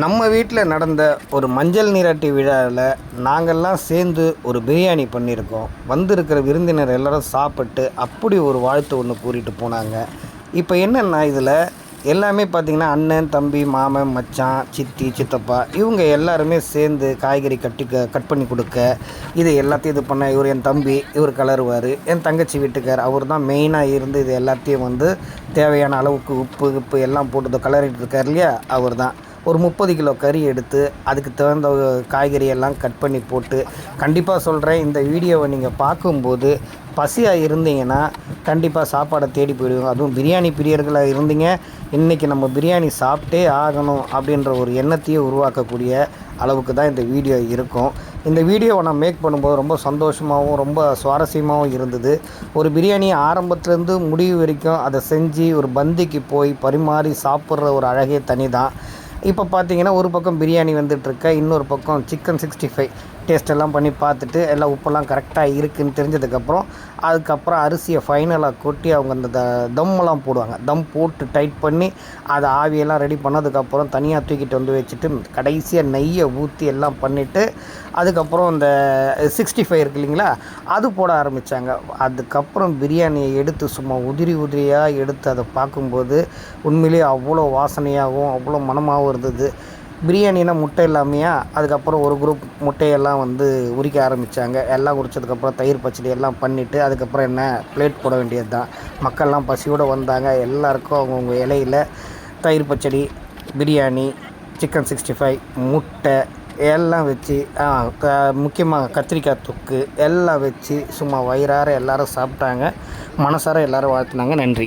நம்ம வீட்டில் நடந்த ஒரு மஞ்சள் நீராட்டி விழாவில் நாங்கள்லாம் சேர்ந்து ஒரு பிரியாணி பண்ணியிருக்கோம். வந்திருக்கிற விருந்தினர் எல்லோரும் சாப்பிட்டு அப்படி ஒரு வாழ்த்து ஒன்று கூறிட்டு போனாங்க. இப்போ என்னென்னா இதில் எல்லாமே பார்த்திங்கன்னா அண்ணன், தம்பி, மாமன், மச்சான், சித்தி, சித்தப்பா இவங்க எல்லாருமே சேர்ந்து காய்கறி கட் பண்ணி கொடுக்க, இது எல்லாத்தையும் இது பண்ண இவர் என் தம்பி, இவர் கலருவார். என் தங்கச்சி வீட்டுக்கார் அவர் தான் மெயினாக இருந்து இது எல்லாத்தையும் வந்து தேவையான அளவுக்கு உப்பு எல்லாம் போட்டு கலரிட்டு இருக்கார் இல்லையா, அவர் தான். ஒரு 30 கிலோ கறி எடுத்து அதுக்கு தகுந்த காய்கறி எல்லாம் கட் பண்ணி போட்டு, கண்டிப்பாக சொல்கிறேன், இந்த வீடியோவை நீங்கள் பார்க்கும்போது பசியாக இருந்தீங்கன்னா கண்டிப்பாக சாப்பாடை தேடி போயிடுவோம். அதுவும் பிரியாணி பிரியர்களாக இருந்தீங்க, இன்றைக்கி நம்ம பிரியாணி சாப்பிட்டே ஆகணும் அப்படின்ற ஒரு எண்ணத்தையே உருவாக்கக்கூடிய அளவுக்கு தான் இந்த வீடியோ இருக்கும். இந்த வீடியோவை நான் மேக் பண்ணும்போது ரொம்ப சந்தோஷமாகவும் ரொம்ப சுவாரஸ்யமாகவும் இருந்தது. ஒரு பிரியாணி ஆரம்பத்துலேருந்து முடிவு வரைக்கும் அதை செஞ்சு ஒரு பந்திக்கு போய் பரிமாறி சாப்பிட்ற ஒரு அழகே தனி தான். இப்போ பார்த்தீங்கன்னா ஒரு பக்கம் பிரியாணி வந்துட்டுருக்க, இன்னொரு பக்கம் சிக்கன் 65 டேஸ்ட்டெல்லாம் பண்ணி பார்த்துட்டு எல்லாம் உப்பெல்லாம் கரெக்டாக இருக்குதுன்னு தெரிஞ்சதுக்கப்புறம் அதுக்கப்புறம் அரிசியை ஃபைனலாக கொட்டி அவங்க அந்த தம்மெல்லாம் போடுவாங்க. தம் போட்டு டைட் பண்ணி அதை ஆவியெல்லாம் ரெடி பண்ணதுக்கப்புறம் தனியாக தூக்கிட்டு வந்து வச்சுட்டு கடைசியாக நெய்யை ஊற்றி எல்லாம் பண்ணிவிட்டு அதுக்கப்புறம் இந்த 65 இருக்கு இல்லைங்களா, அது போட ஆரம்பித்தாங்க. அதுக்கப்புறம் பிரியாணியை எடுத்து சும்மா உதிரியாக எடுத்து அதை பார்க்கும்போது உண்மையிலேயே அவ்வளோ வாசனையாகவும் அவ்வளோ மணமாகவும் இருந்தது. பிரியாணினா முட்டை இல்லாமையா, அதுக்கப்புறம் ஒரு குரூப் முட்டையெல்லாம் வந்து உரிக்க ஆரம்பித்தாங்க. எல்லாம் உரித்ததுக்கப்புறம் தயிர் பச்சடி எல்லாம் பண்ணிவிட்டு அதுக்கப்புறம் என்ன பிளேட் போட வேண்டியது தான். மக்கள்லாம் பசியோடு வந்தாங்க. எல்லாருக்கும் அவங்கவுங்க இலையில் தயிர் பச்சடி, பிரியாணி, சிக்கன் 65, முட்டை எல்லாம் வச்சு முக்கியமாக கத்திரிக்காய் தொக்கு எல்லாம் வச்சு சும்மா வயிறார எல்லோரும் சாப்பிட்டாங்க. மனசார எல்லோரும் வாழ்த்துனாங்க. நன்றி.